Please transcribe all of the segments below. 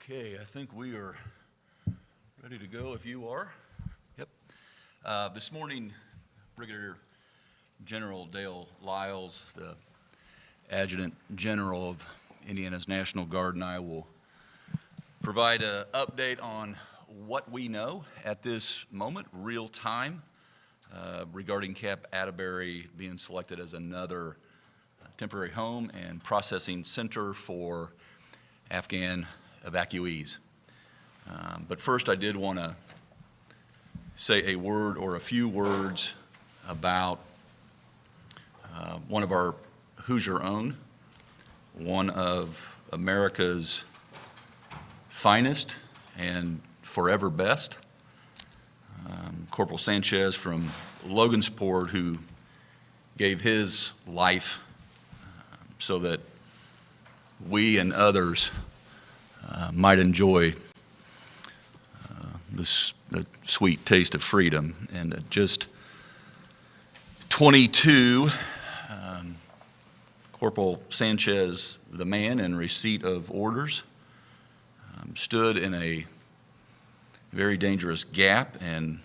Okay, I think we are ready to go if you are. Yep. This morning, Brigadier General Dale Lyles, the Adjutant General of Indiana's National Guard, and I will provide an update on what we know at this moment, real time, regarding Camp Atterbury being selected as another temporary home and processing center for Afghan evacuees. But first, I did want to say a word or a few words about one of our Hoosier own, one of America's finest and forever best, Corporal Sanchez from Logansport, who gave his life so that we and others might enjoy the sweet taste of freedom. And at just 22, Corporal Sanchez, the man in receipt of orders, stood in a very dangerous gap and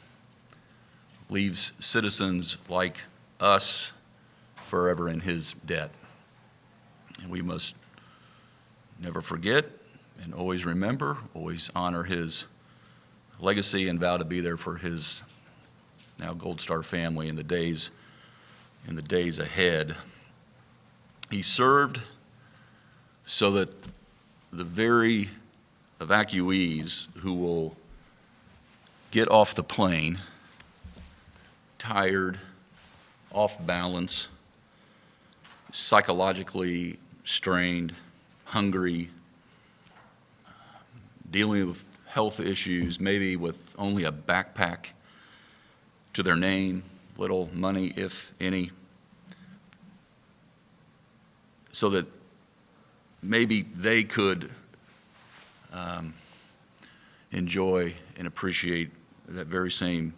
leaves citizens like us forever in his debt. And we must never forget and always remember, always honor his legacy and vow to be there for his now Gold Star family in the days ahead. He served so that the very evacuees who will get off the plane tired, off balance, psychologically strained, hungry, dealing with health issues, maybe with only a backpack to their name, little money, if any, so that maybe they could enjoy and appreciate that very same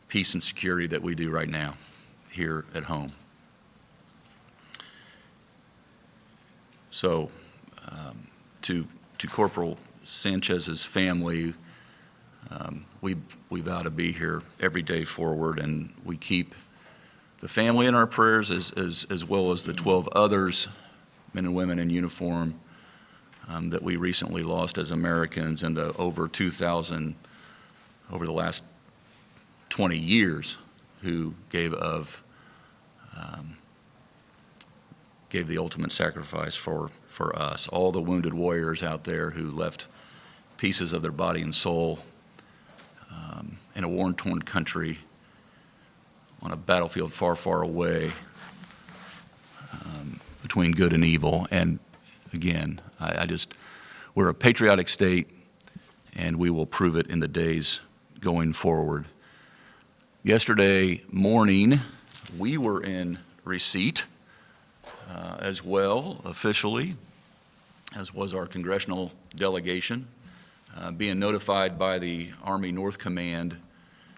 peace and security that we do right now here at home. So to Corporal Sanchez's family, we vow to be here every day forward, and we keep the family in our prayers as well as the 12 others, men and women in uniform, that we recently lost as Americans, and the over 2,000 over the last 20 years who gave the ultimate sacrifice for us. All the wounded warriors out there who left pieces of their body and soul in a war-torn country on a battlefield far, far away between good and evil. And again, we're a patriotic state, and we will prove it in the days going forward. Yesterday morning, we were in receipt as well, officially, as was our congressional delegation, being notified by the Army North Command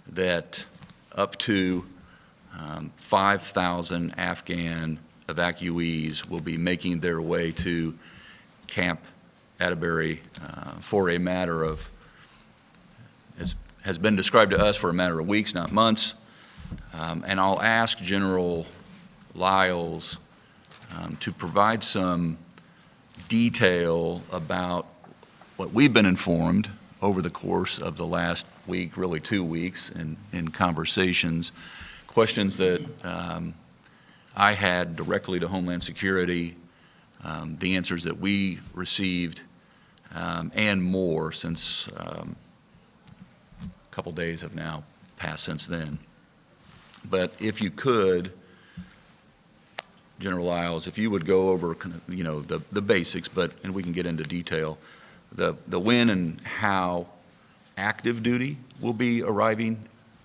that up to 5,000 Afghan evacuees will be making their way to Camp Atterbury for a matter of, as has been described to us, for a matter of weeks, not months. And I'll ask General Lyles to provide some detail about what we've been informed over the course of the last week, really 2 weeks, in conversations, questions that I had directly to Homeland Security, the answers that we received, and more, since a couple days have now passed since then. But if you could, General Lyles, if you would go over the basics, and we can get into detail, the when and how active duty will be arriving,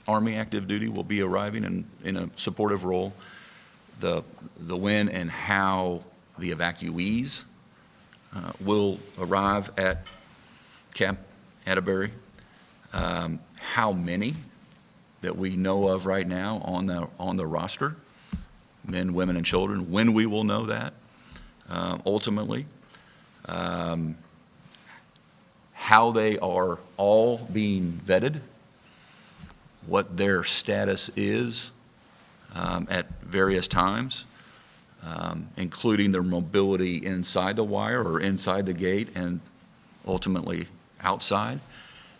Army active duty will be arriving in a supportive role, the when and how the evacuees will arrive at Camp Atterbury, how many that we know of right now on the roster, men, women, and children, when we will know that ultimately, how they are all being vetted, what their status is at various times, including their mobility inside the wire or inside the gate and ultimately outside.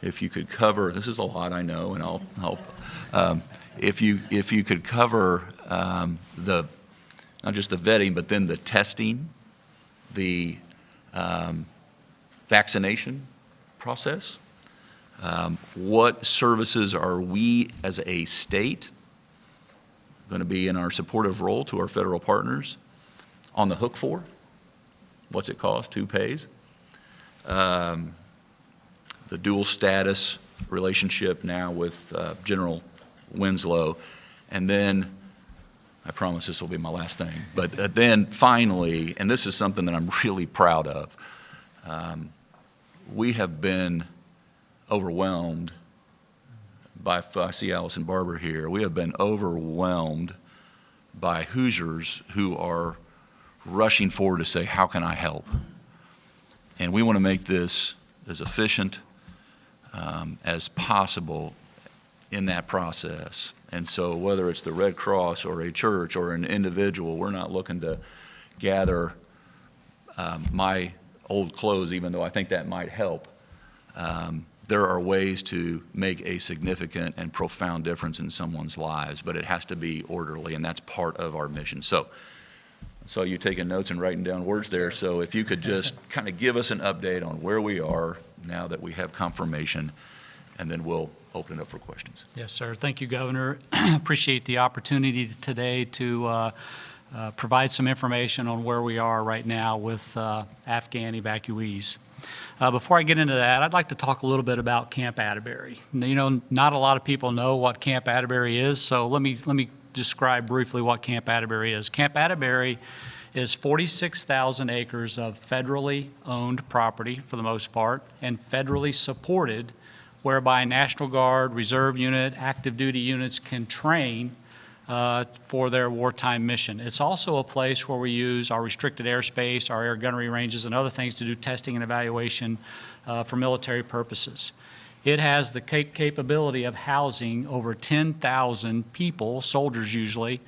If you could cover, this is a lot I know, and I'll help. If you could cover not just the vetting, but then the testing, the vaccination process. What services are we as a state going to be in our supportive role to our federal partners on the hook for? What's it cost? Who pays? The dual status relationship now with General Winslow. And then, I promise this will be my last thing, but then finally, and this is something that I'm really proud of, we have been overwhelmed by, I see Allison Barber here, we have been overwhelmed by Hoosiers who are rushing forward to say, how can I help? And we want to make this as efficient as possible in that process. And so whether it's the Red Cross or a church or an individual, we're not looking to gather my old clothes, even though I think that might help. There are ways to make a significant and profound difference in someone's lives, but it has to be orderly, and that's part of our mission. So you taking notes and writing down words there. So if you could just kind of give us an update on where we are now that we have confirmation, and then we'll open it up for questions. Yes, sir. Thank you, Governor. Appreciate the opportunity today to provide some information on where we are right now with Afghan evacuees. Before I get into that, I'd like to talk a little bit about Camp Atterbury. You know, not a lot of people know what Camp Atterbury is, so let me describe briefly what Camp Atterbury is. Camp Atterbury is 46,000 acres of federally owned property for the most part and federally supported, whereby National Guard, Reserve Unit, active duty units can train for their wartime mission. It's also a place where we use our restricted airspace, our air gunnery ranges, and other things to do testing and evaluation for military purposes. It has the capability of housing over 10,000 people, soldiers usually,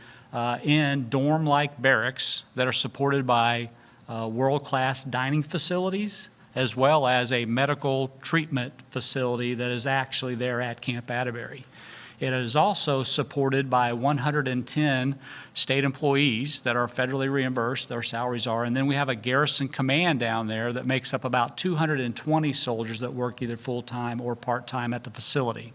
in dorm-like barracks that are supported by world-class dining facilities, as well as a medical treatment facility that is actually there at Camp Atterbury. It is also supported by 110 state employees that are federally reimbursed, their salaries are, and then we have a garrison command down there that makes up about 220 soldiers that work either full-time or part-time at the facility.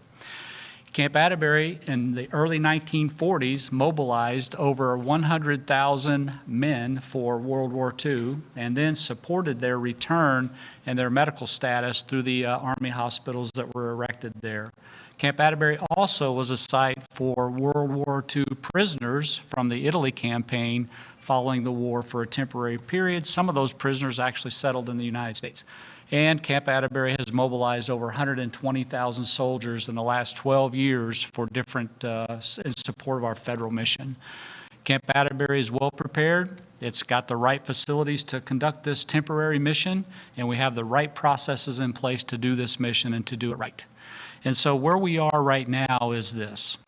Camp Atterbury in the early 1940s mobilized over 100,000 men for World War II and then supported their return and their medical status through the Army hospitals that were erected there. Camp Atterbury also was a site for World War II prisoners from the Italy campaign following the war for a temporary period. Some of those prisoners actually settled in the United States. And Camp Atterbury has mobilized over 120,000 soldiers in the last 12 years for different, in support of our federal mission. Camp Atterbury is well prepared. It's got the right facilities to conduct this temporary mission, and we have the right processes in place to do this mission and to do it right. And so where we are right now is this.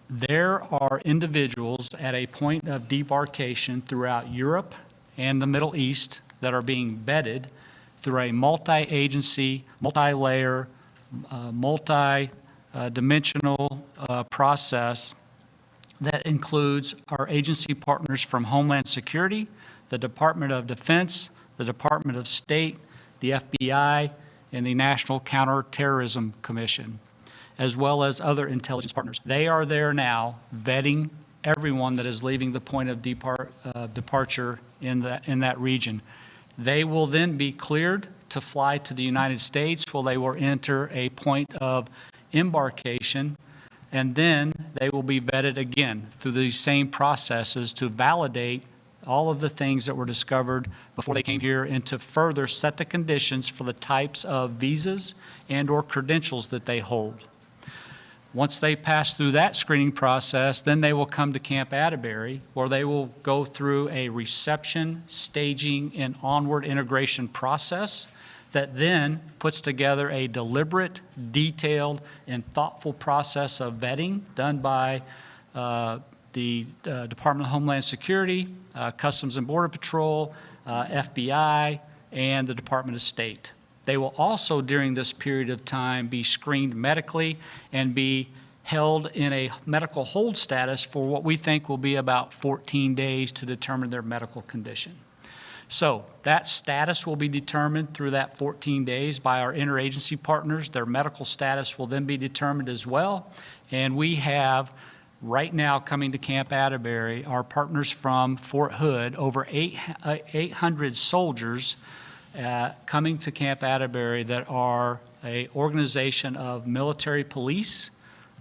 There are individuals at a point of debarkation throughout Europe and the Middle East that are being vetted through a multi-agency, multi-layer, multi-dimensional process that includes our agency partners from Homeland Security, the Department of Defense, the Department of State, the FBI, and the National Counterterrorism Commission, as well as other intelligence partners. They are there now vetting everyone that is leaving the point of departure in that region. They will then be cleared to fly to the United States, where they will enter a point of embarkation, and then they will be vetted again through these same processes to validate all of the things that were discovered before they came here and to further set the conditions for the types of visas and or credentials that they hold. Once they pass through that screening process, then they will come to Camp Atterbury, where they will go through a reception, staging, and onward integration process that then puts together a deliberate, detailed, and thoughtful process of vetting done by the Department of Homeland Security, Customs and Border Patrol, FBI, and the Department of State. They will also, during this period of time, be screened medically and be held in a medical hold status for what we think will be about 14 days to determine their medical condition. So that status will be determined through that 14 days by our interagency partners. Their medical status will then be determined as well. And we have right now coming to Camp Atterbury our partners from Fort Hood, over 800 soldiers coming to Camp Atterbury that are an organization of military police,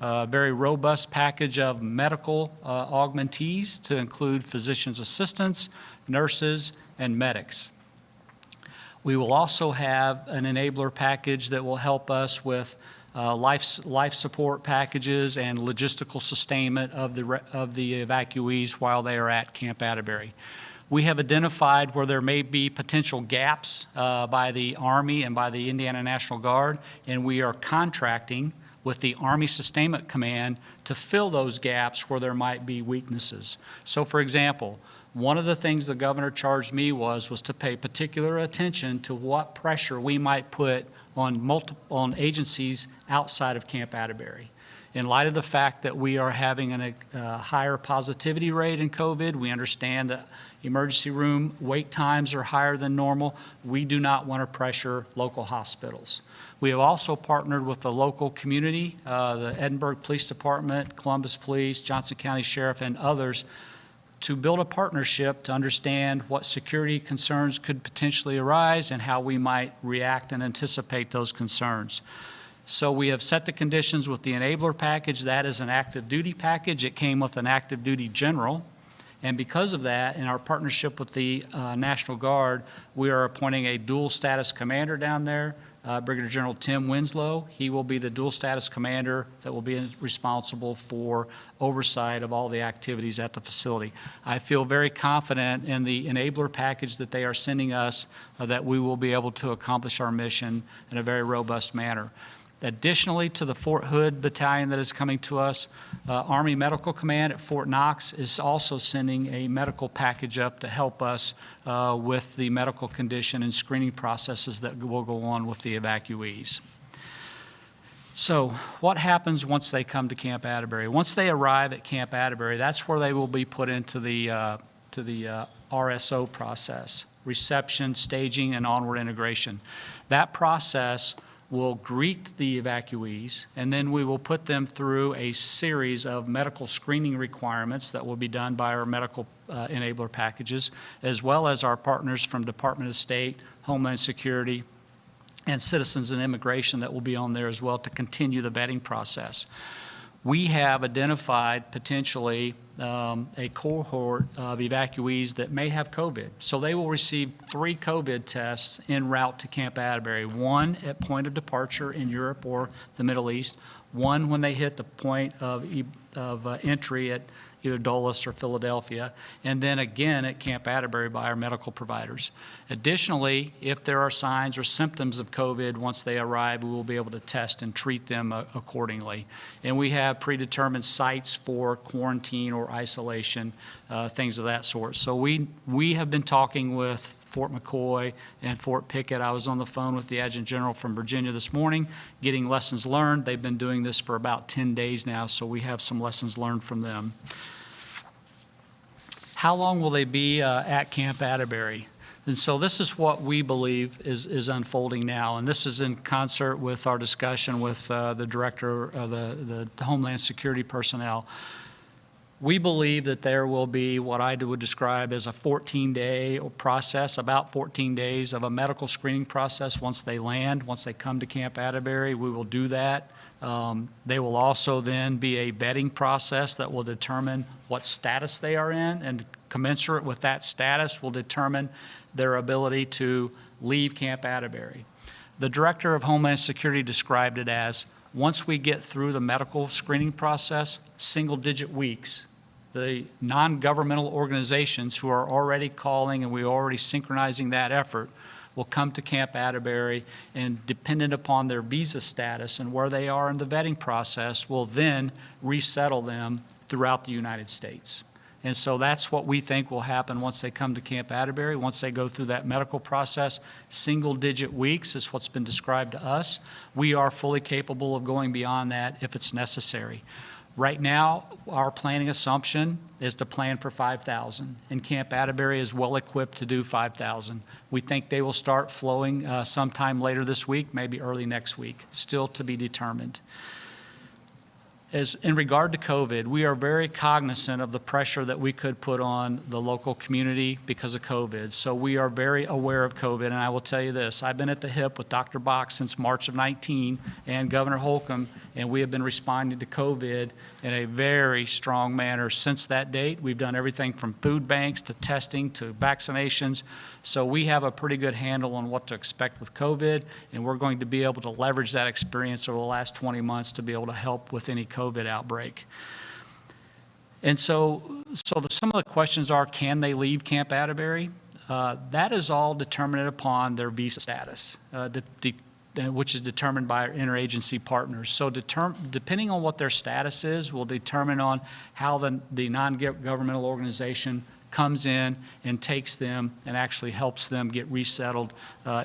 a very robust package of medical augmentees to include physician's assistants, nurses, and medics. We will also have an enabler package that will help us with life support packages and logistical sustainment of the evacuees while they are at Camp Atterbury. We have identified where there may be potential gaps by the Army and by the Indiana National Guard, and we are contracting with the Army Sustainment Command to fill those gaps where there might be weaknesses. So, for example, one of the things the governor charged me was to pay particular attention to what pressure we might put on agencies outside of Camp Atterbury. In light of the fact that we are having a higher positivity rate in COVID, we understand that emergency room wait times are higher than normal. We do not want to pressure local hospitals. We have also partnered with the local community, the Edinburgh Police Department, Columbus Police, Johnson County Sheriff, and others to build a partnership to understand what security concerns could potentially arise and how we might react and anticipate those concerns. So we have set the conditions with the enabler package. That is an active duty package. It came with an active duty general. And because of that, in our partnership with the National Guard, we are appointing a dual status commander down there, Brigadier General Tim Winslow. He will be the dual status commander that will be responsible for oversight of all the activities at the facility. I feel very confident in the enabler package that they are sending us that we will be able to accomplish our mission in a very robust manner. Additionally to the Fort Hood battalion that is coming to us, Army Medical Command at Fort Knox is also sending a medical package up to help us with the medical condition and screening processes that will go on with the evacuees. So what happens once they come to Camp Atterbury? Once they arrive at Camp Atterbury, that's where they will be put into the RSO process, reception, staging, and onward integration. That process will greet the evacuees, and then we will put them through a series of medical screening requirements that will be done by our medical enabler packages, as well as our partners from Department of State, Homeland Security, and Citizens and Immigration that will be on there as well to continue the vetting process. We have identified potentially a cohort of evacuees that may have COVID. So they will receive 3 COVID tests en route to Camp Atterbury, 1 at point of departure in Europe or the Middle East, 1 when they hit the point of entry at either Dulles or Philadelphia, and then again at Camp Atterbury by our medical providers. Additionally, if there are signs or symptoms of COVID once they arrive, we will be able to test and treat them accordingly. And we have predetermined sites for quarantine or isolation, things of that sort. So we have been talking with Fort McCoy and Fort Pickett. I was on the phone with the Adjutant General from Virginia this morning, getting lessons learned. They've been doing this for about 10 days now, so we have some lessons learned from them. How long will they be at Camp Atterbury? And so this is what we believe is unfolding now, and this is in concert with our discussion with the Director of the Homeland Security personnel. We believe that there will be what I would describe as a 14-day process, about 14 days of a medical screening process once they land, once they come to Camp Atterbury. We will do that. They will also then be a vetting process that will determine what status they are in, and commensurate with that status will determine their ability to leave Camp Atterbury. The Director of Homeland Security described it as, once we get through the medical screening process, single-digit weeks, the non-governmental organizations who are already calling and we're already synchronizing that effort will come to Camp Atterbury, and dependent upon their visa status and where they are in the vetting process, will then resettle them throughout the United States. And so that's what we think will happen once they come to Camp Atterbury, once they go through that medical process. Single-digit weeks is what's been described to us. We are fully capable of going beyond that if it's necessary. Right now, our planning assumption is to plan for 5,000, and Camp Atterbury is well equipped to do 5,000. We think they will start flowing sometime later this week, maybe early next week, still to be determined. As in regard to COVID, we are very cognizant of the pressure that we could put on the local community because of COVID. So we are very aware of COVID, and I will tell you this, I've been at the hip with Dr. Box since March of 19 and Governor Holcomb, and we have been responding to COVID in a very strong manner since that date. We've done everything from food banks to testing to vaccinations. So we have a pretty good handle on what to expect with COVID, and we're going to be able to leverage that experience over the last 20 months to be able to help with any COVID outbreak. And so some of the questions are, can they leave Camp Atterbury? That is all determined upon their visa status, which is determined by our interagency partners. So depending on what their status is will determine on how the non-governmental organization comes in and takes them and actually helps them get resettled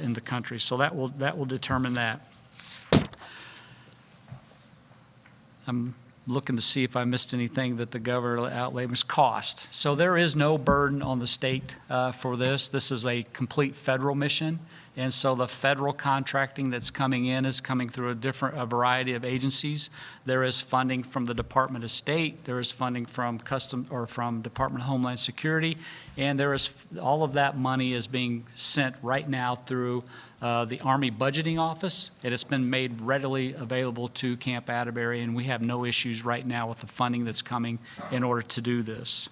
in the country. So that will determine that. I'm looking to see if I missed anything that the governor outlaid was cost. So there is no burden on the state for this. This is a complete federal mission. And so the federal contracting that's coming in is coming through a variety of agencies. There is funding from the Department of State. There is funding from from Department of Homeland Security. And there is all of that money is being sent right now through the Army Budgeting Office. It has been made readily available to Camp Atterbury, and we have no issues right now with the funding that's coming in order to do this.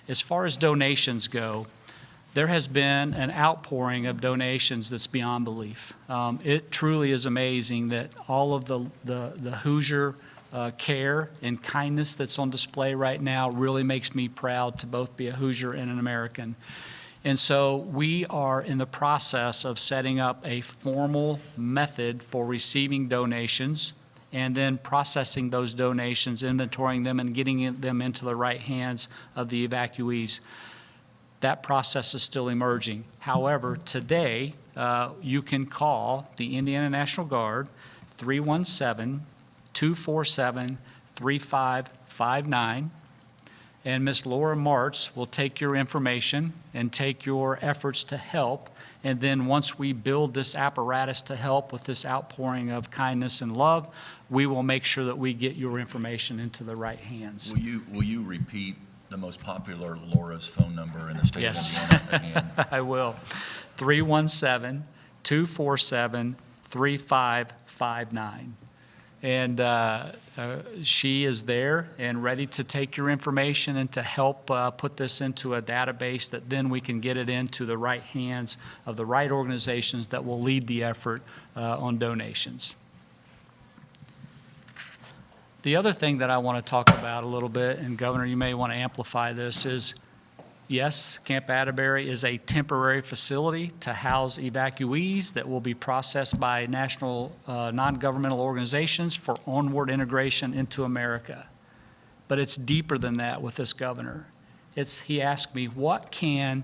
As far as donations go, there has been an outpouring of donations that's beyond belief. It truly is amazing that all of the Hoosier care and kindness that's on display right now really makes me proud to both be a Hoosier and an American. And so we are in the process of setting up a formal method for receiving donations and then processing those donations, inventorying them, and getting them into the right hands of the evacuees. That process is still emerging. However, today, you can call the Indiana National Guard, 317-247-3559, and Ms. Laura Martz will take your information and take your efforts to help. And then once we build this apparatus to help with this outpouring of kindness and love, we will make sure that we get your information into the right hands. Will you repeat the most popular Laura's phone number in the state Yes. of Indiana again? I will. 317-247-3559. And she is there and ready to take your information and to help put this into a database that then we can get it into the right hands of the right organizations that will lead the effort on donations. The other thing that I want to talk about a little bit, and Governor, you may want to amplify this, is yes, Camp Atterbury is a temporary facility to house evacuees that will be processed by national non-governmental organizations for onward integration into America. But it's deeper than that with this governor. He asked me, what can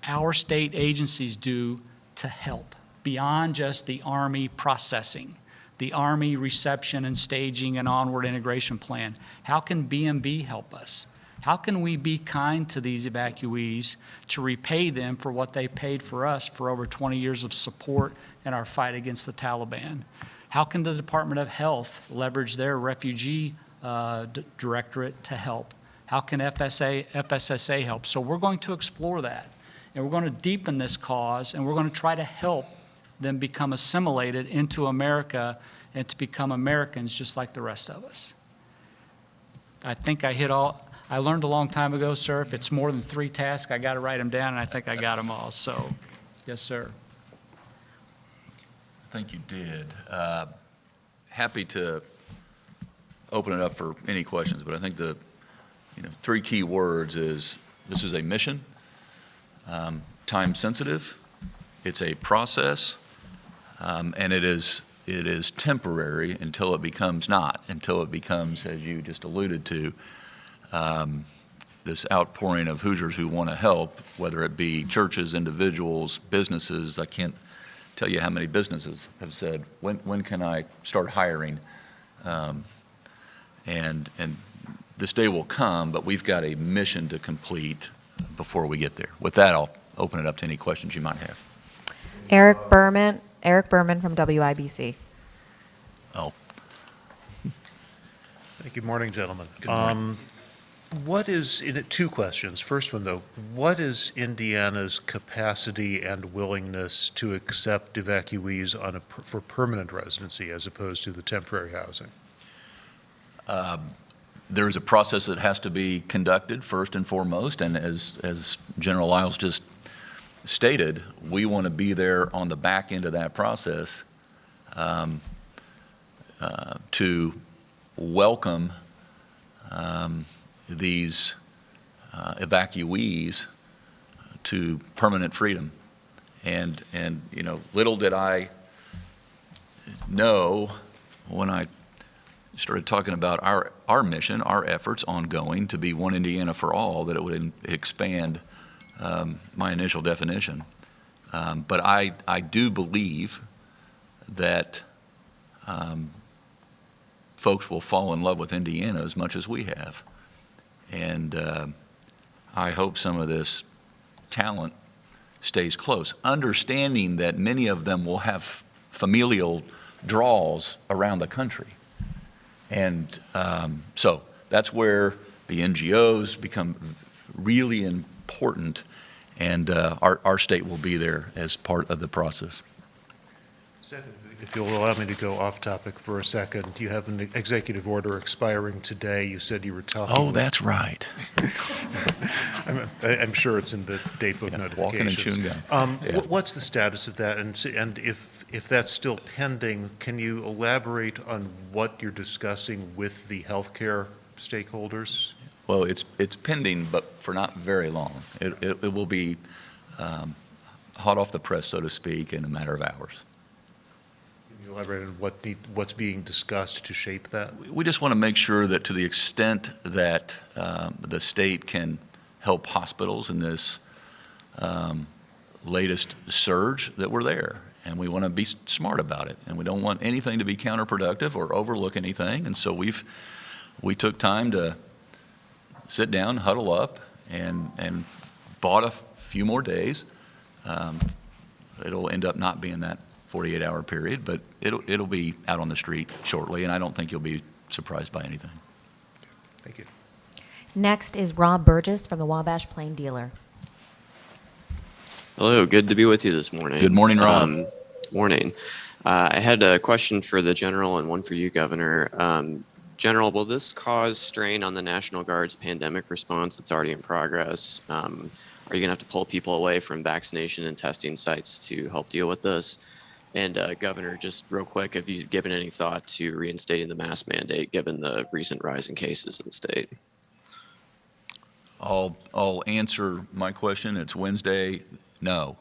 our state agencies do to help beyond just the Army processing, the Army reception and staging and onward integration plan? How can BMB help us? How can we be kind to these evacuees to repay them for what they paid for us for over 20 years of support in our fight against the Taliban? How can the Department of Health leverage their refugee directorate to help? How can FSSA help? So we're going to explore that, and we're going to deepen this cause, and we're going to try to help them become assimilated into America and to become Americans just like the rest of us. I think I hit all. I learned a long time ago, sir, if it's more than 3 tasks, I got to write them down, and I think I got them all. So, yes, sir. I think you did. Happy to open it up for any questions, but I think the 3 key words is this is a mission, time sensitive, it's a process, and it is temporary until it becomes not, until it becomes, as you just alluded to, this outpouring of Hoosiers who want to help, whether it be churches, individuals, businesses. I can't tell you how many businesses have said, when can I start hiring? And this day will come, but we've got a mission to complete before we get there. With that, I'll open it up to any questions you might have. Eric Berman from WIBC. Oh, Thank you. Morning, gentlemen. Good morning. What is, two questions. First one, though, what is Indiana's capacity and willingness to accept evacuees for permanent residency as opposed to the temporary housing? There is a process that has to be conducted first and foremost, and as General Lyles just stated, we want to be there on the back end of that process to welcome these evacuees to permanent freedom. And you know, little did I know when I started talking about our mission, our efforts ongoing to be one Indiana for all, that it would expand my initial definition. But I do believe that folks will fall in love with Indiana as much as we have. And I hope some of this talent stays close, understanding that many of them will have familial draws around the country. And so that's where the NGOs become really important, and our state will be there as part of the process. Second, if you'll allow me to go off topic for a second, you have an executive order expiring today. You said you were talking. Oh, that's right. I'm sure it's in the date book notifications. Walking and chewing gum. Yeah. What's the status of that? And if that's still pending, can you elaborate on what you're discussing with the healthcare stakeholders? Well, it's pending, but for not very long. It will be hot off the press, so to speak, in a matter of hours. Can you elaborate on what's being discussed to shape that? We just want to make sure that to the extent that the state can help hospitals in this latest surge, that we're there. And we want to be smart about it. And we don't want anything to be counterproductive or overlook anything. And so we took time to sit down, huddle up, and bought a few more days. It'll end up not being that 48-hour period, but it'll be out on the street shortly, and I don't think you'll be surprised by anything. Thank you. Next is Rob Burgess from the Wabash Plain Dealer. Hello, good to be with you this morning. Good morning, Rob. Morning. I had a question for the General and one for you, Governor. General, will this cause strain on the National Guard's pandemic response that's already in progress? Are you going to have to pull people away from vaccination and testing sites to help deal with this? And Governor, just real quick, have you given any thought to reinstating the mask mandate given the recent rise in cases in the state? I'll answer my question. It's Wednesday. No.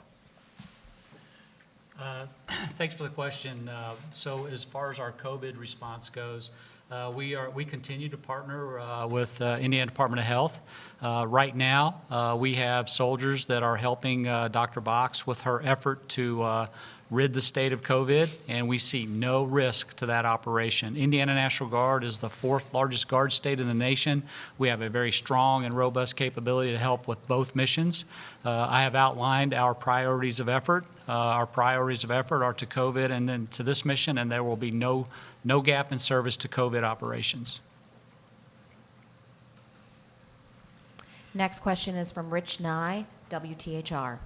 Thanks for the question. So as far as our COVID response goes, we continue to partner with Indiana Department of Health. Right now, we have soldiers that are helping Dr. Box with her effort to rid the state of COVID, and we see no risk to that operation. Indiana National Guard is the 4th largest guard state in the nation. We have a very strong and robust capability to help with both missions. I have outlined our priorities of effort. Our priorities of effort are to COVID and then to this mission, and there will be no gap in service to COVID operations. Next question is from Rich Nye, WTHR.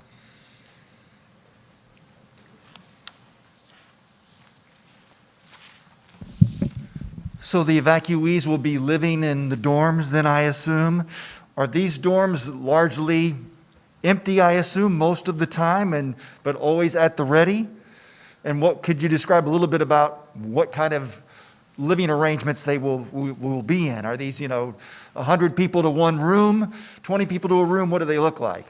So the evacuees will be living in the dorms then, I assume. Are these dorms largely empty, I assume, most of the time, but always at the ready? And what could you describe a little bit about what kind of living arrangements they will be in? Are these, 100 people to one room, 20 people to a room? What do they look like?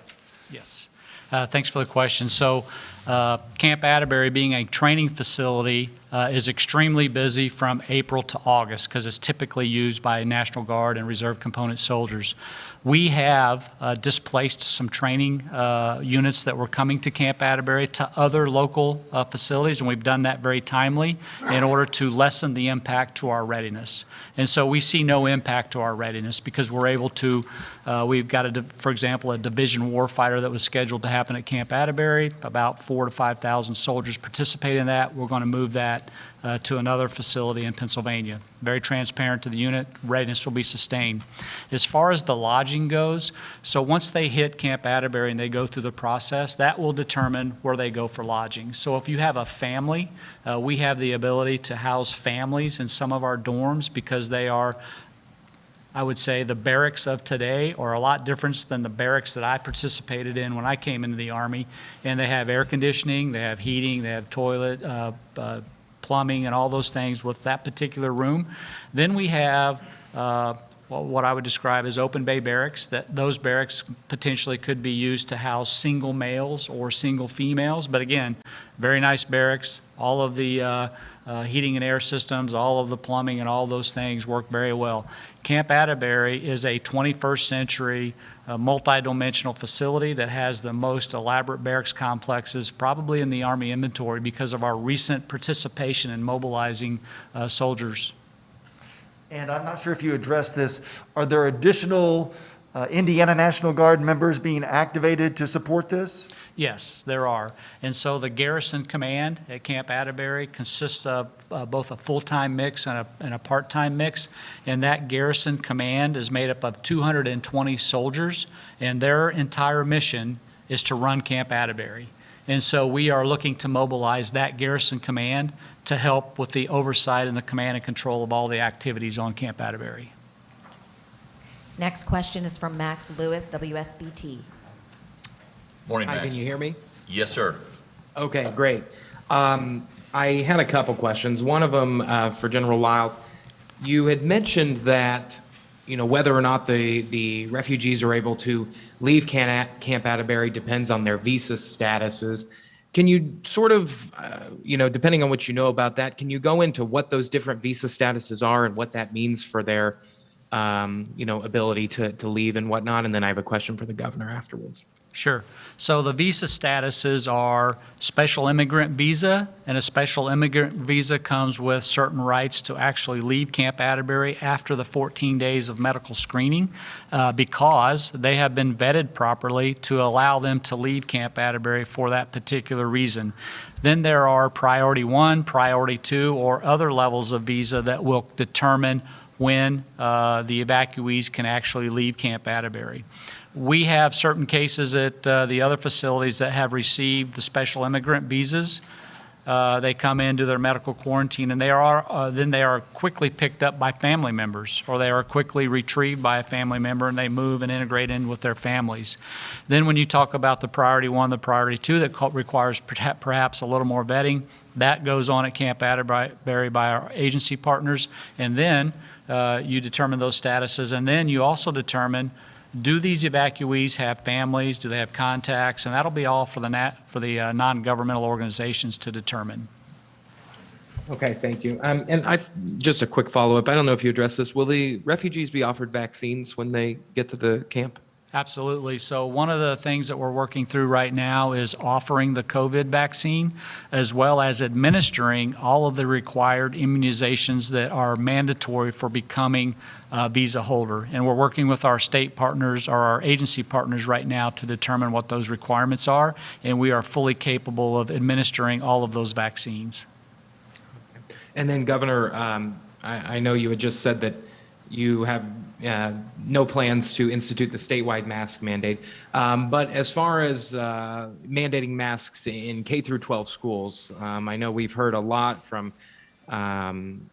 Yes. Thanks for the question. So Camp Atterbury, being a training facility, is extremely busy from April to August because it's typically used by National Guard and Reserve component soldiers. We have displaced some training units that were coming to Camp Atterbury to other local facilities, and we've done that very timely in order to lessen the impact to our readiness. And so we see no impact to our readiness because we're able to, we've got, for example, a division warfighter that was scheduled to happen at Camp Atterbury. About 4,000 to 5,000 soldiers participate in that. We're going to move that to another facility in Pennsylvania. Very transparent to the unit. Readiness will be sustained. As far as the lodging goes, so once they hit Camp Atterbury and they go through the process, that will determine where they go for lodging. So if you have a family, we have the ability to house families in some of our dorms because they are, I would say, the barracks of today are a lot different than the barracks that I participated in when I came into the Army. And they have air conditioning, they have heating, they have toilet, plumbing, and all those things with that particular room. Then we have what I would describe as open bay barracks. That those barracks potentially could be used to house single males or single females. But again, very nice barracks. All of the heating and air systems, all of the plumbing and all those things work very well. Camp Atterbury is a 21st century multi-dimensional facility that has the most elaborate barracks complexes probably in the Army inventory because of our recent participation in mobilizing soldiers. And I'm not sure if you addressed this. Are there additional Indiana National Guard members being activated to support this? Yes, there are. And so the Garrison Command at Camp Atterbury consists of both a full-time mix and a part-time mix. And that Garrison Command is made up of 220 soldiers, and their entire mission is to run Camp Atterbury. And so we are looking to mobilize that Garrison Command to help with the oversight and the command and control of all the activities on Camp Atterbury. Next question is from Max Lewis, WSBT. Morning, Hi, Max. can you hear me? Yes, sir. Okay, great. I had a couple questions. One of them for General Lyles. You had mentioned that, you know, whether or not the refugees are able to leave Camp Atterbury depends on their visa statuses. Can you sort of, you know, depending on what you know about that, can you go into what those different visa statuses are and what that means for their, you know, ability to leave and whatnot? And then I have a question for the governor afterwards. Sure. So the visa statuses are special immigrant visa, and a special immigrant visa comes with certain rights to actually leave Camp Atterbury after the 14 days of medical screening because they have been vetted properly to allow them to leave Camp Atterbury for that particular reason. Then there are priority 1, priority 2, or other levels of visa that will determine when the evacuees can actually leave Camp Atterbury. We have certain cases at the other facilities that have received the special immigrant visas. They come into their medical quarantine, and then they are quickly picked up by family members, or they are quickly retrieved by a family member, and they move and integrate in with their families. Then when you talk about the priority 1, the priority 2 that requires perhaps a little more vetting, that goes on at Camp Atterbury by our agency partners, and then you determine those statuses, and then you also determine, do these evacuees have families? Do they have contacts? And that'll be all for the non-governmental organizations to determine. Okay, thank you. And just a quick follow-up. I don't know if you addressed this. Will the refugees be offered vaccines when they get to the camp? Absolutely. So one of the things that we're working through right now is offering the COVID vaccine, as well as administering all of the required immunizations that are mandatory for becoming a visa holder. And we're working with our state partners or our agency partners right now to determine what those requirements are, and we are fully capable of administering all of those vaccines. And then, Governor, I know you had just said that you have no plans to institute the statewide mask mandate. But as far as mandating masks in K through 12 schools, I know we've heard a lot from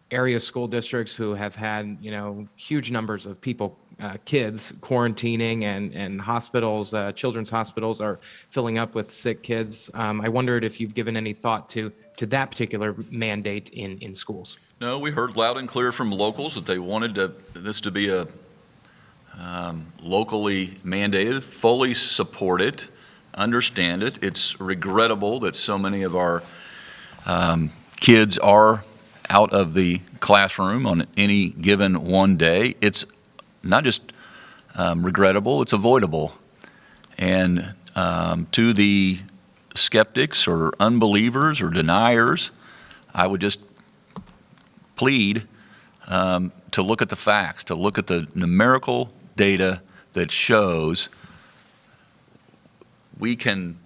area school districts who have had, you know, huge numbers of people, kids quarantining, and hospitals, children's hospitals are filling up with sick kids. I wondered if you've given any thought to that particular mandate in schools. No, we heard loud and clear from locals that they wanted this to be a locally mandated, fully supported. understand it. It's regrettable that so many of our kids are out of the classroom on any given one day. It's not just regrettable, it's avoidable. And to the skeptics or unbelievers or deniers, I would just plead to look at the facts, to look at the numerical data that shows we can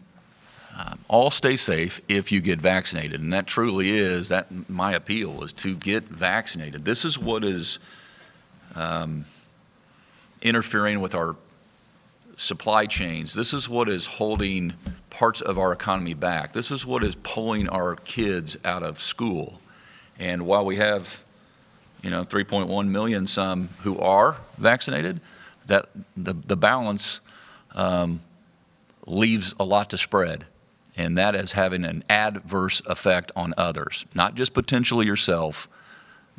all stay safe if you get vaccinated. And that truly is, that my appeal is to get vaccinated. This is what is interfering with our supply chains. This is what is holding parts of our economy back. This is what is pulling our kids out of school. And while we have, 3.1 million some who are vaccinated, that the balance leaves a lot to spread. And that is having an adverse effect on others, not just potentially yourself,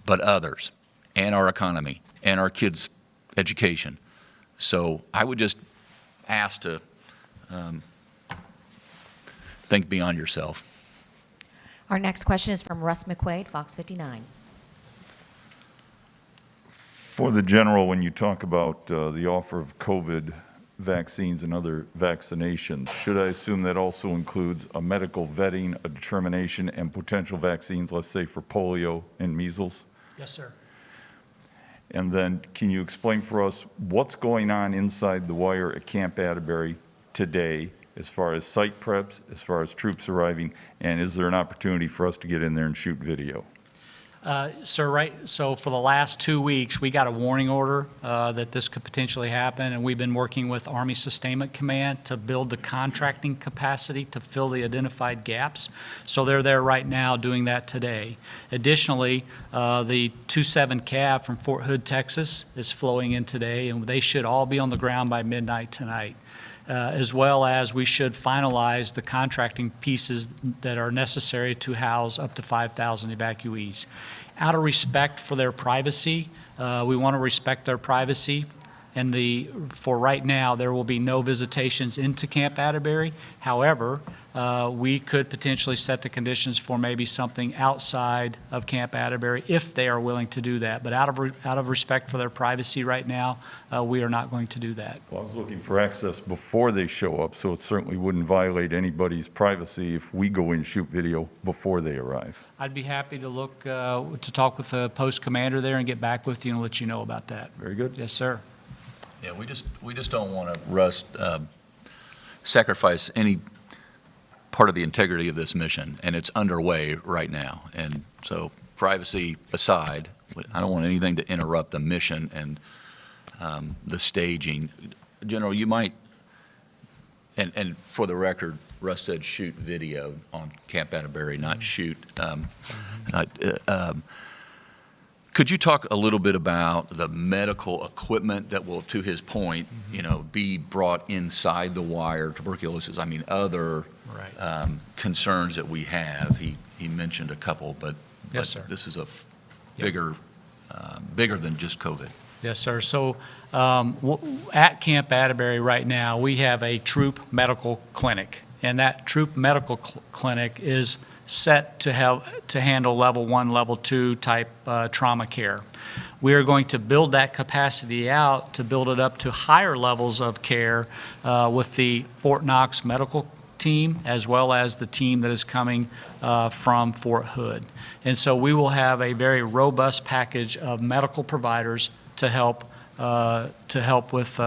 but others, and our economy, and our kids' education. So I would just ask to think beyond yourself. Our next question is from Russ McQuaid, Fox 59. For the general, when you talk about the offer of COVID vaccines and other vaccinations, should I assume that also includes a medical vetting, a determination, and potential vaccines, let's say for polio and measles? Yes, sir. And then can you explain for us what's going on inside the wire at Camp Atterbury today as far as site preps, as far as troops arriving, and is there an opportunity for us to get in there and shoot video? So for the last 2 weeks, we got a warning order that this could potentially happen, and we've been working with Army Sustainment Command to build the contracting capacity to fill the identified gaps. So they're there right now doing that today. Additionally, the 27 Cav from Fort Hood, Texas is flowing in today, and they should all be on the ground by midnight tonight. As well as we should finalize the contracting pieces that are necessary to house up to 5,000 evacuees. Out of respect for their privacy, we want to respect their privacy, and for right now, there will be no visitations into Camp Atterbury. However, we could potentially set the conditions for maybe something outside of Camp Atterbury if they are willing to do that. But out of respect for their privacy right now, we are not going to do that. Well, I was looking for access before they show up, so it certainly wouldn't violate anybody's privacy if we go in and shoot video before they arrive. I'd be happy to talk with the post commander there and get back with you and let you know about that. Very good. Yes, sir. Yeah, we just don't want to sacrifice any part of the integrity of this mission, and it's underway right now. And so, privacy aside, I don't want anything to interrupt the mission and the staging. General, you might, and for the record, Russ said shoot video on Camp Atterbury, not shoot. Could you talk a little bit about the medical equipment that will, to his point, be brought inside the wire, tuberculosis, other concerns that we have? He mentioned a couple, but Yes, sir. This is a bigger than just COVID. Yes, sir. So at Camp Atterbury right now, we have a troop medical clinic, and that troop medical clinic is set to handle level 1, level 2 type trauma care. We are going to build that capacity out to build it up to higher levels of care with the Fort Knox medical team, as well as the team that is coming from Fort Hood. And so we will have a very robust package of medical providers to help with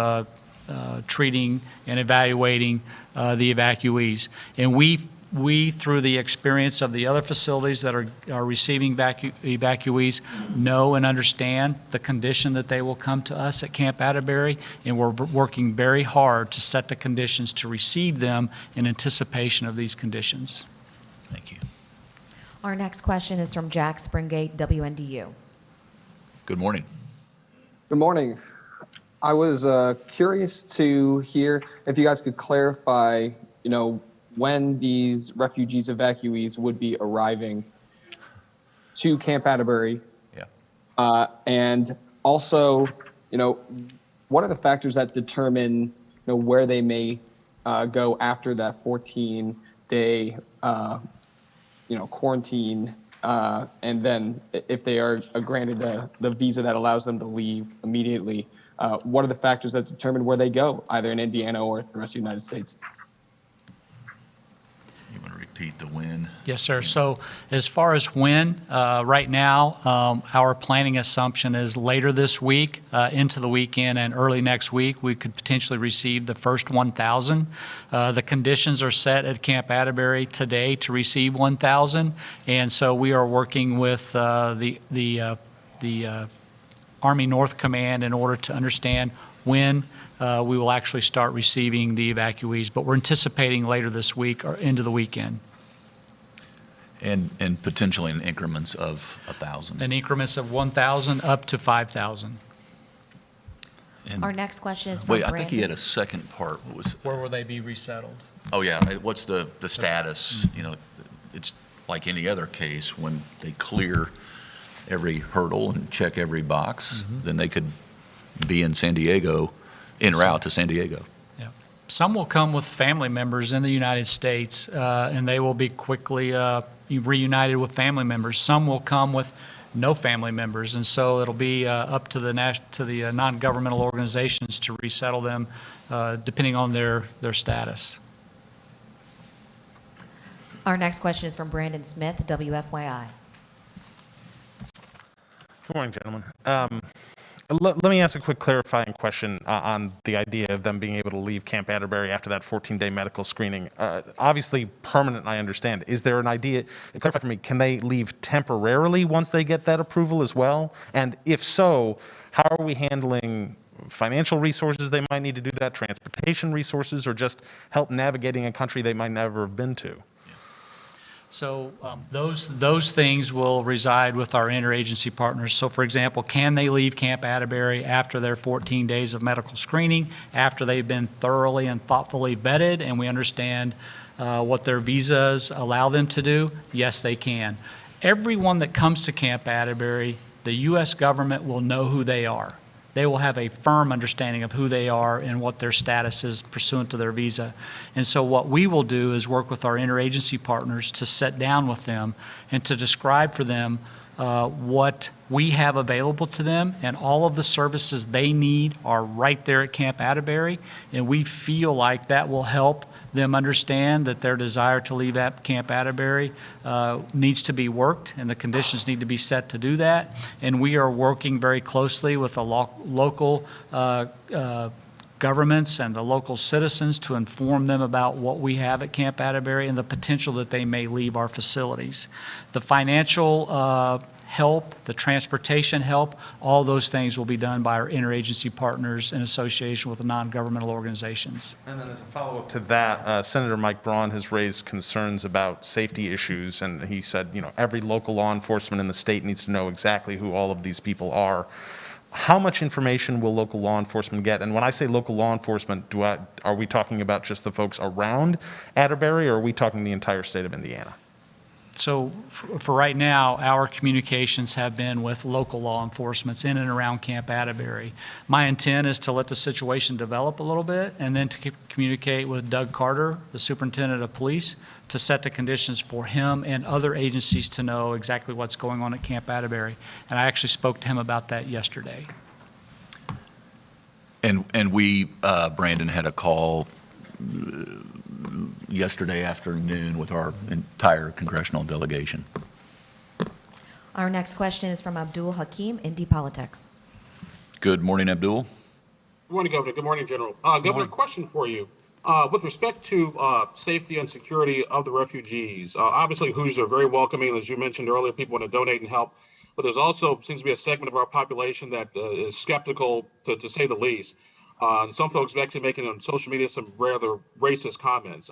treating and evaluating the evacuees. And we, through the experience of the other facilities that are receiving evacuees, know and understand the condition that they will come to us at Camp Atterbury, and we're working very hard to set the conditions to receive them in anticipation of these conditions. Thank you. Our next question is from Jack Springate, WNDU. Good morning. Good morning. I was curious to hear if you guys could clarify, when these refugees, evacuees would be arriving to Camp Atterbury. Yeah. And also, what are the factors that determine, where they may go after that 14-day, quarantine, and then if they are granted the visa that allows them to leave immediately, what are the factors that determine where they go, either in Indiana or the rest of the United States? You want to repeat the when? Yes, sir. So as far as when, right now, our planning assumption is later this week, into the weekend and early next week, we could potentially receive the first 1,000. The conditions are set at Camp Atterbury today to receive 1,000, and so we are working with the Army North Command in order to understand when we will actually start receiving the evacuees, but we're anticipating later this week or into the weekend. And potentially in increments of 1,000. In increments of 1,000 up to 5,000. And Our next question is from wait, I Brandon. think he had a second part. What was? Where will they be resettled? Oh yeah. What's the status? You know, it's like any other case when they clear every hurdle and check every box, then they could be in San Diego, en route to San Diego. Yeah. Some will come with family members in the United States, and they will be quickly reunited with family members. Some will come with no family members, and so it'll be up to the non-governmental organizations to resettle them, depending on their status. Our next question is from Brandon Smith, WFYI. Good morning, gentlemen. Let me ask a quick clarifying question on the idea of them being able to leave Camp Atterbury after that 14-day medical screening. Obviously, permanent, I understand. Is there an idea, clarify for me, can they leave temporarily once they get that approval as well? And if so, how are we handling financial resources they might need to do that, transportation resources, or just help navigating a country they might never have been to? So those things will reside with our interagency partners. So for example, can they leave Camp Atterbury after their 14 days of medical screening, after they've been thoroughly and thoughtfully vetted and we understand what their visas allow them to do? Yes, they can. Everyone that comes to Camp Atterbury, the U.S. government will know who they are. They will have a firm understanding of who they are and what their status is pursuant to their visa. And so what we will do is work with our interagency partners to sit down with them and to describe for them what we have available to them, and all of the services they need are right there at Camp Atterbury, and we feel like that will help them understand that their desire to leave at Camp Atterbury needs to be worked, and the conditions need to be set to do that. And we are working very closely with the local governments and the local citizens to inform them about what we have at Camp Atterbury and the potential that they may leave our facilities. The financial help, the transportation help, all those things will be done by our interagency partners in association with the non-governmental organizations. And then as a follow-up to that, Senator Mike Braun has raised concerns about safety issues, and he said, you know, every local law enforcement in the state needs to know exactly who all of these people are. How much information will local law enforcement get? And when I say local law enforcement, are we talking about just the folks around Atterbury, or are we talking the entire state of Indiana? So for right now, our communications have been with local law enforcement in and around Camp Atterbury. My intent is to let the situation develop a little bit and then to communicate with Doug Carter, the superintendent of police, to set the conditions for him and other agencies to know exactly what's going on at Camp Atterbury. And I actually spoke to him about that yesterday. And we, Brandon, had a call yesterday afternoon with our entire congressional delegation. Our next question is from Abdul Hakim, Indy Politics. Good morning, Abdul. Good morning, Governor. Good morning, General. Governor, question for you. With respect to safety and security of the refugees, obviously Hoosiers are very welcoming. As you mentioned earlier, people want to donate and help. But there's also seems to be a segment of our population that is skeptical, to say the least. Some folks are actually making on social media some rather racist comments.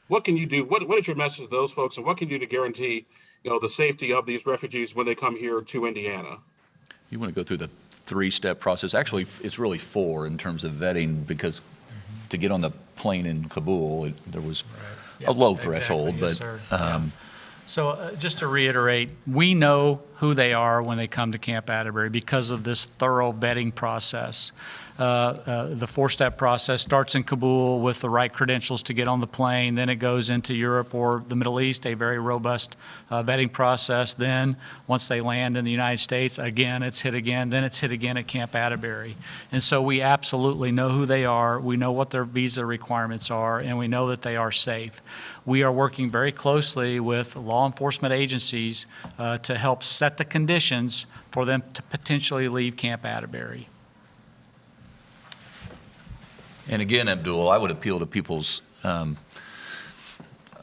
What can you do? What is your message to those folks, and what can you do to guarantee, the safety of these refugees when they come here to Indiana? You want to go through the three-step process. Actually, it's really four in terms of vetting, because to get on the plane in Kabul, there was a low threshold. Yes, but sir. So just to reiterate, we know who they are when they come to Camp Atterbury because of this thorough vetting process. the four-step process starts in Kabul with the right credentials to get on the plane. Then it goes into Europe or the Middle East, a very robust vetting process. Then once they land in the United States, again, it's hit again. Then it's hit again at Camp Atterbury. And so we absolutely know who they are. We know what their visa requirements are, and we know that they are safe. We are working very closely with law enforcement agencies to help set the conditions for them to potentially leave Camp Atterbury. And again, Abdul, I would appeal to people's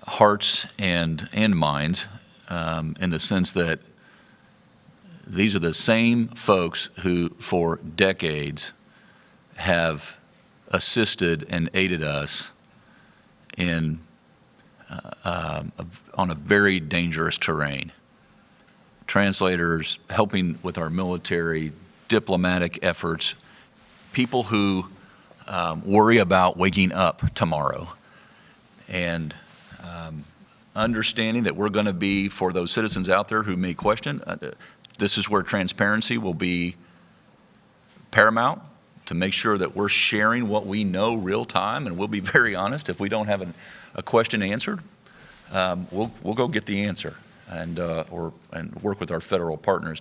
hearts and minds in the sense that these are the same folks who, for decades, have assisted and aided us in on a very dangerous terrain. Translators, helping with our military, diplomatic efforts, people who worry about waking up tomorrow, and understanding that we're going to be, for those citizens out there who may question, this is where transparency will be paramount, to make sure that we're sharing what we know real time, and we'll be very honest. If we don't have a question answered, we'll go get the answer, and work with our federal partners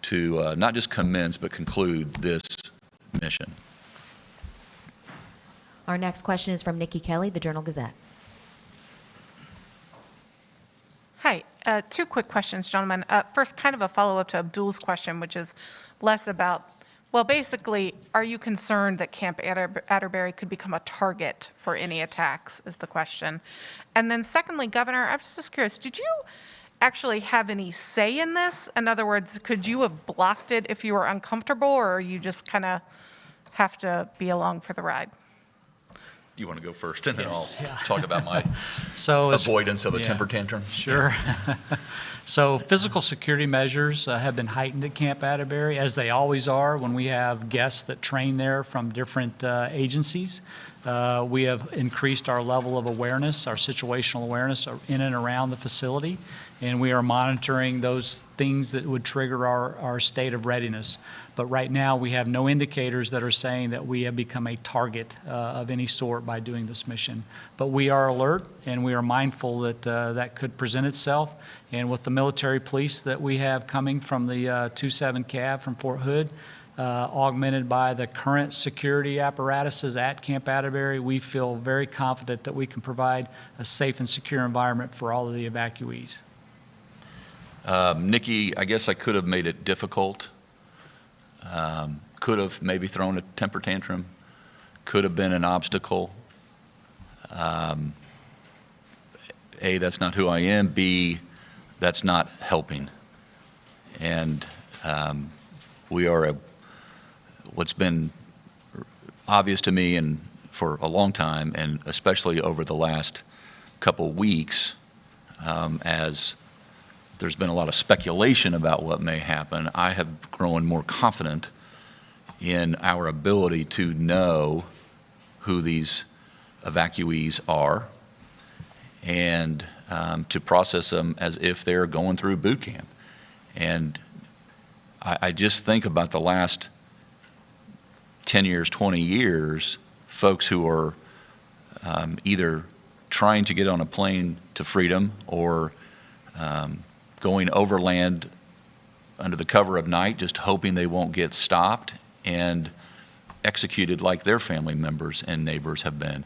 to not just commence but conclude this mission. Our next question is from Nikki Kelly, the Journal-Gazette. Hi. Two quick questions, gentlemen. First, kind of a follow-up to Abdul's question, which is less about, well, basically, are you concerned that Camp Atterbury could become a target for any attacks, is the question. And then secondly, Governor, I'm just curious, did you actually have any say in this? In other words, could you have blocked it if you were uncomfortable, or you just kind of have to be along for the ride? Do you want to go first, and then Yes. I'll talk about my So avoidance of a temper tantrum? Sure. So physical security measures have been heightened at Camp Atterbury, as they always are when we have guests that train there from different agencies. We have increased our level of awareness, our situational awareness in and around the facility, and we are monitoring those things that would trigger our state of readiness. But right now, we have no indicators that are saying that we have become a target of any sort by doing this mission. But we are alert, and we are mindful that that could present itself. And with the military police that we have coming from the 27 Cav from Fort Hood, augmented by the current security apparatuses at Camp Atterbury, we feel very confident that we can provide a safe and secure environment for all of the evacuees. Nikki, I guess I could have made it difficult. Could have maybe thrown a temper tantrum. Could have been an obstacle. A, that's not who I am. B, that's not helping. And we are what's been obvious to me and for a long time, and especially over the last couple weeks, as there's been a lot of speculation about what may happen, I have grown more confident in our ability to know who these evacuees are and to process them as if they're going through boot camp. And I just think about the last 10 years, 20 years, folks who are either trying to get on a plane to freedom or going overland under the cover of night, just hoping they won't get stopped and executed like their family members and neighbors have been.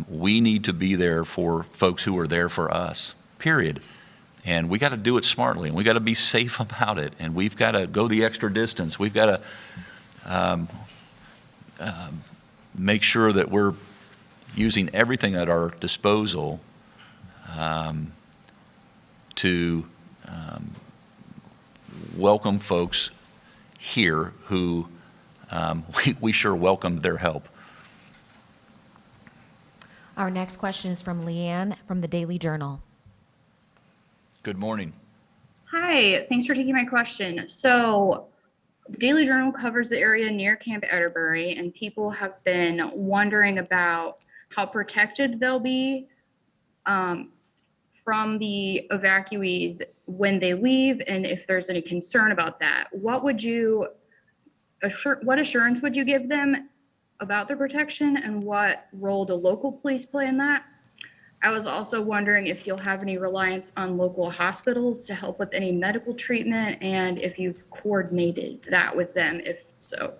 We need to be there for folks who are there for us, period. And we got to do it smartly, and we got to be safe about it, and we've got to go the extra distance. We've got to make sure that we're using everything at our disposal to welcome folks here who we sure welcomed their help. Our next question is from Leanne from the Daily Journal. Good morning. Hi, thanks for taking my question. So, the Daily Journal covers the area near Camp Atterbury, and people have been wondering about how protected they'll be from the evacuees when they leave, and if there's any concern about that. What would you what assurance would you give them about the protection, and what role do local police play in that? I was also wondering if you'll have any reliance on local hospitals to help with any medical treatment, and if you've coordinated that with them, if so.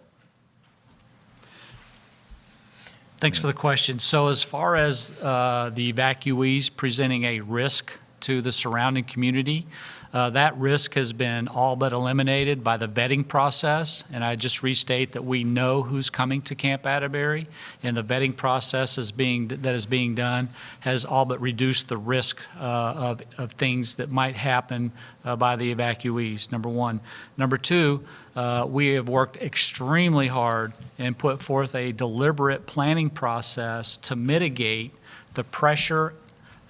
Thanks for the question. So as far as the evacuees presenting a risk to the surrounding community, that risk has been all but eliminated by the vetting process. And I just restate that we know who's coming to Camp Atterbury, and the vetting process that is being done has all but reduced the risk of things that might happen by the evacuees, number one. Number two, we have worked extremely hard and put forth a deliberate planning process to mitigate the pressure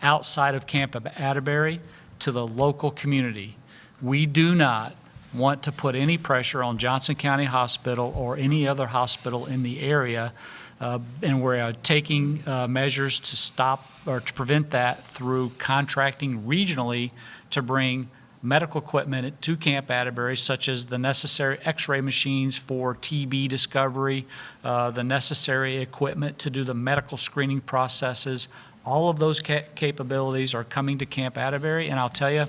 outside of Camp Atterbury to the local community. We do not want to put any pressure on Johnson County Hospital or any other hospital in the area, and we're taking measures to stop or to prevent that through contracting regionally to bring medical equipment to Camp Atterbury, such as the necessary x-ray machines for TB discovery, the necessary equipment to do the medical screening processes. All of those capabilities are coming to Camp Atterbury, and I'll tell you,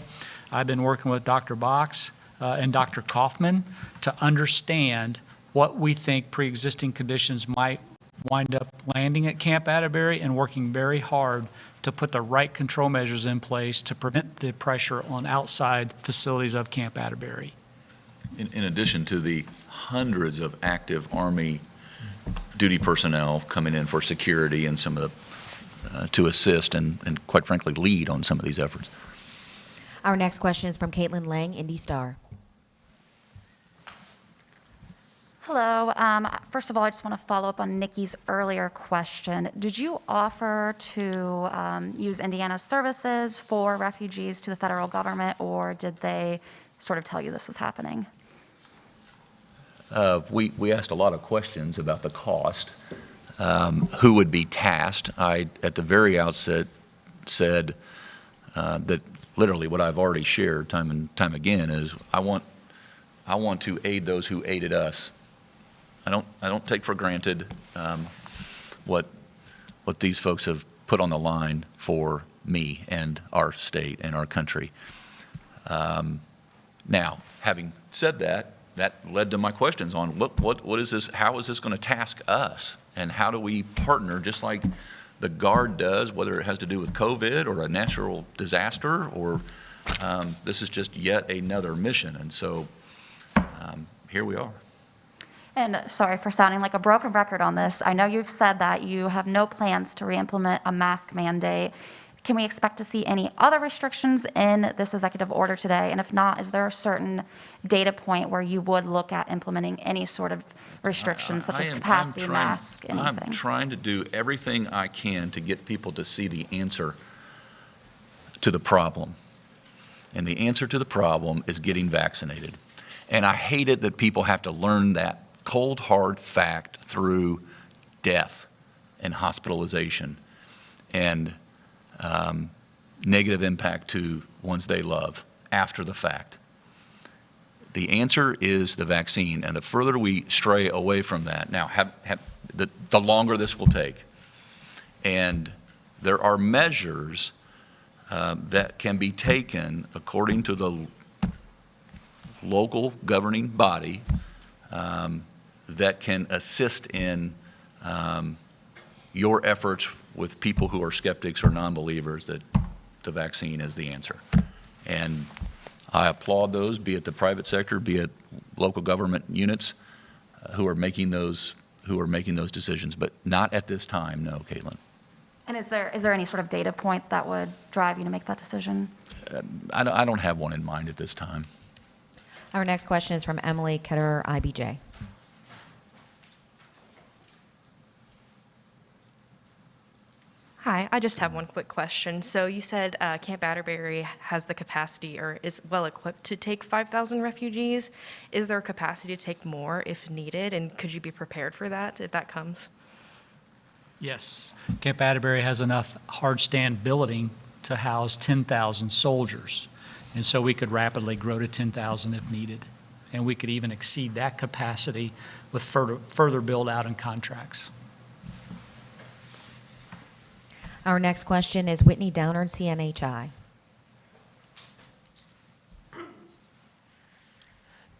I've been working with Dr. Box and Dr. Kaufman to understand what we think pre-existing conditions might wind up landing at Camp Atterbury, and working very hard to put the right control measures in place to prevent the pressure on outside facilities of Camp Atterbury. In addition to the hundreds of active Army duty personnel coming in for security and some of the to assist and quite frankly lead on some of these efforts. Our next question is from Caitlin Lang, Indy Star. Hello. First of all, I just want to follow up on Nikki's earlier question. Did you offer to use Indiana's services for refugees to the federal government, or did they sort of tell you this was happening? We asked a lot of questions about the cost. Who would be tasked. I, at the very outset, said that literally what I've already shared time and time again is I want to aid those who aided us. I don't take for granted what these folks have put on the line for me and our state and our country. Now, having said that, that led to my questions on what is this? How is this going to task us? And how do we partner, just like the Guard does, whether it has to do with COVID or a natural disaster, or this is just yet another mission. And so here we are. And sorry for sounding like a broken record on this. I know you've said that you have no plans to reimplement a mask mandate. Can we expect to see any other restrictions in this executive order today? And if not, is there a certain data point where you would look at implementing any sort of restrictions, such as capacity, mask, anything? I'm trying to do everything I can to get people to see the answer to the problem. And the answer to the problem is getting vaccinated. And I hate it that people have to learn that cold, hard fact through death and hospitalization and negative impact to ones they love after the fact. The answer is the vaccine, and the further we stray away from that, now the longer this will take. And there are measures that can be taken according to the local governing body that can assist in your efforts with people who are skeptics or non-believers that the vaccine is the answer. And I applaud those, be it the private sector, be it local government units who are making those decisions, but not at this time, no, Caitlin. And is there any sort of data point that would drive you to make that decision? I don't have one in mind at this time. Our next question is from Emily Ketterer, IBJ. Hi, I just have one quick question. So you said Camp Atterbury has the capacity or is well equipped to take 5,000 refugees. Is there a capacity to take more if needed? And could you be prepared for that if that comes? Yes. Camp Atterbury has enough hard stand billeting to house 10,000 soldiers. And so we could rapidly grow to 10,000 if needed. and we could even exceed that capacity with further build-out and contracts. Our next question is Whitney Downer, CNHI.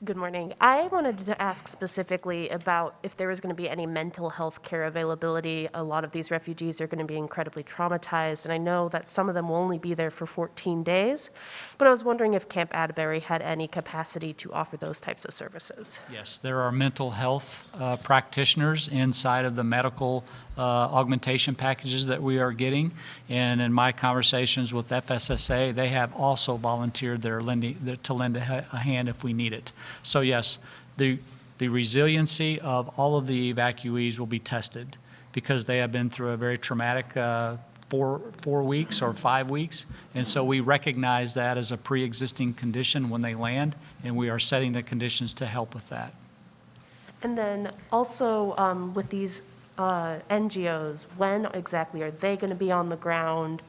Good morning. I wanted to ask specifically about if there was going to be any mental health care availability. A lot of these refugees are going to be incredibly traumatized, and I know that some of them will only be there for 14 days, but I was wondering if Camp Atterbury had any capacity to offer those types of services. Yes, there are mental health practitioners inside of the medical augmentation packages that we are getting, and in my conversations with FSSA, they have also volunteered to lend a hand if we need it. So yes, the resiliency of all of the evacuees will be tested because they have been through a very traumatic 4 weeks or 5 weeks, and so we recognize that as a pre-existing condition when they land, and we are setting the conditions to help with that. And then also with these NGOs, when exactly are they going to be on the ground,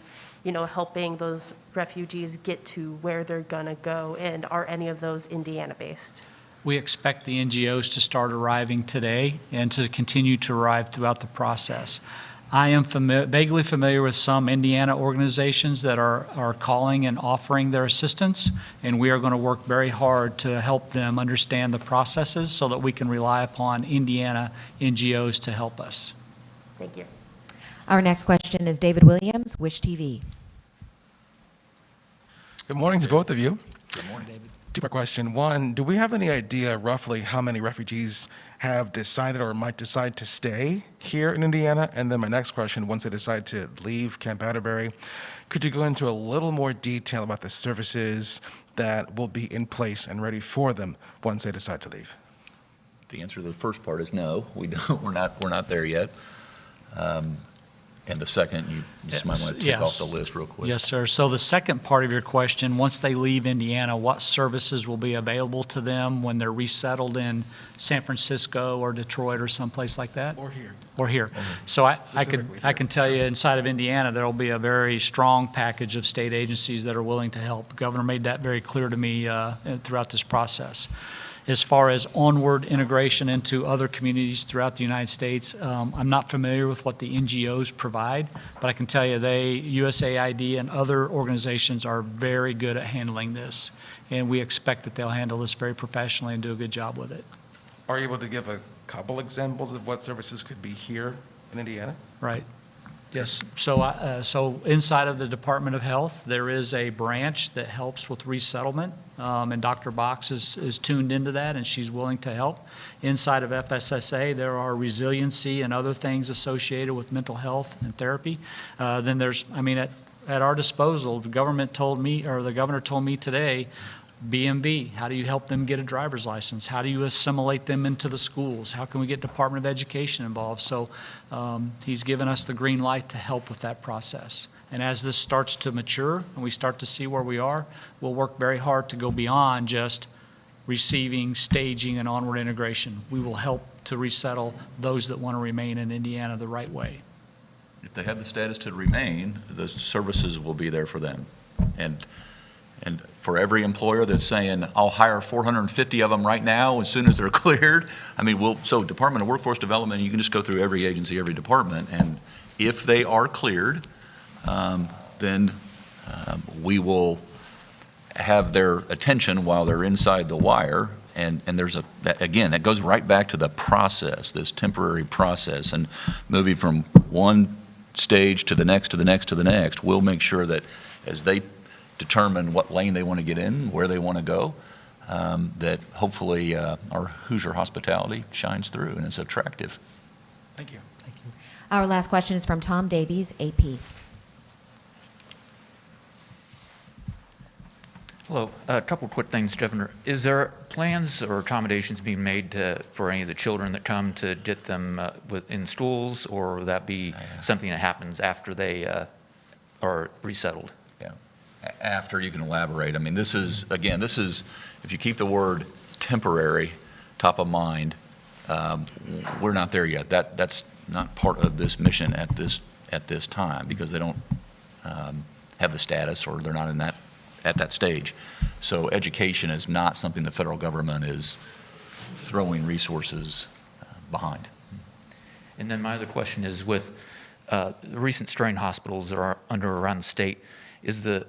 you know, helping those refugees get to where they're going to go, and are any of those Indiana-based? We expect the NGOs to start arriving today and to continue to arrive throughout the process. I am vaguely familiar with some Indiana organizations that are calling and offering their assistance, and we are going to work very hard to help them understand the processes so that we can rely upon Indiana NGOs to help us. Thank you. Our next question is David Williams, Wish TV. Good morning to both of you. Good morning, David. Two-part question. One, do we have any idea roughly how many refugees have decided or might decide to stay here in Indiana? And then my next question, once they decide to leave Camp Atterbury, could you go into a little more detail about the services that will be in place and ready for them once they decide to leave? The answer to the first part is no, we don't. We're not there yet. And the second, you just might want to take off the list real quick. Yes, sir. So the second part of your question, once they leave Indiana, what services will be available to them when they're resettled in San Francisco or Detroit or someplace like that? Or here. Or here. So I can tell you inside of Indiana, there will be a very strong package of state agencies that are willing to help. The governor made that very clear to me throughout this process. As far as onward integration into other communities throughout the United States, I'm not familiar with what the NGOs provide, but I can tell you USAID and other organizations are very good at handling this, and we expect that they'll handle this very professionally and do a good job with it. Are you able to give a couple examples of what services could be here in Indiana? Right. Yes. So inside of the Department of Health, there is a branch that helps with resettlement, and Dr. Box is tuned into that, and she's willing to help. Inside of FSSA, there are resiliency and other things associated with mental health and therapy. Then there's, at our disposal, the governor told me today, BMV, how do you help them get a driver's license? How do you assimilate them into the schools? How can we get Department of Education involved? So he's given us the green light to help with that process. And as this starts to mature and we start to see where we are, we'll work very hard to go beyond just receiving, staging, and onward integration. We will help to resettle those that want to remain in Indiana the right way. If they have the status to remain, the services will be there for them. And for every employer that's saying, I'll hire 450 of them right now as soon as they're cleared, so Department of Workforce Development, you can just go through every agency, every department, and if they are cleared, then we will have their attention while they're inside the wire. And there's that goes right back to the process, this temporary process, and moving from one stage to the next, to the next, to the next. We'll make sure that as they determine what lane they want to get in, where they want to go, that hopefully our Hoosier hospitality shines through and is attractive. Thank you. Thank you. Our last question is from Tom Davies, AP. Hello. A couple quick things, Governor. Is there plans or accommodations being made for any of the children that come to get them in schools, or will that be something that happens after they are resettled? Yeah. After, you can elaborate. This is, if you keep the word temporary top of mind, we're not there yet. That's not part of this mission at this time because they don't have the status, or they're not in that at that stage. So education is not something the federal government is throwing resources behind. And then my other question is with the recent strain hospitals that are around the state, is the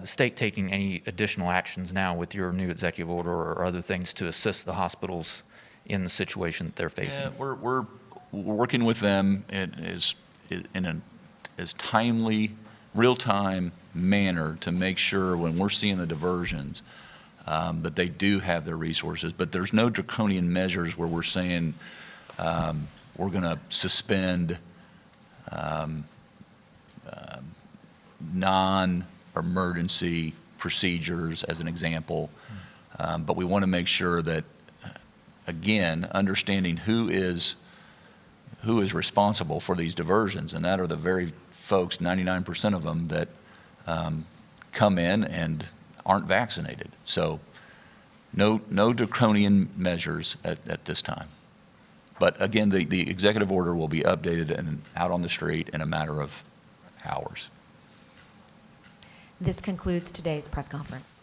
state taking any additional actions now with your new executive order or other things to assist the hospitals in the situation that they're facing? Yeah, we're working with them in as timely, real-time manner to make sure when we're seeing the diversions that they do have their resources. But there's no draconian measures where we're saying we're going to suspend non-emergency procedures, as an example. But we want to make sure that, again, understanding who is responsible for these diversions, and that are the very folks, 99% of them, that come in and aren't vaccinated. So no draconian measures at this time. But again, the executive order will be updated and out on the street in a matter of hours. This concludes today's press conference.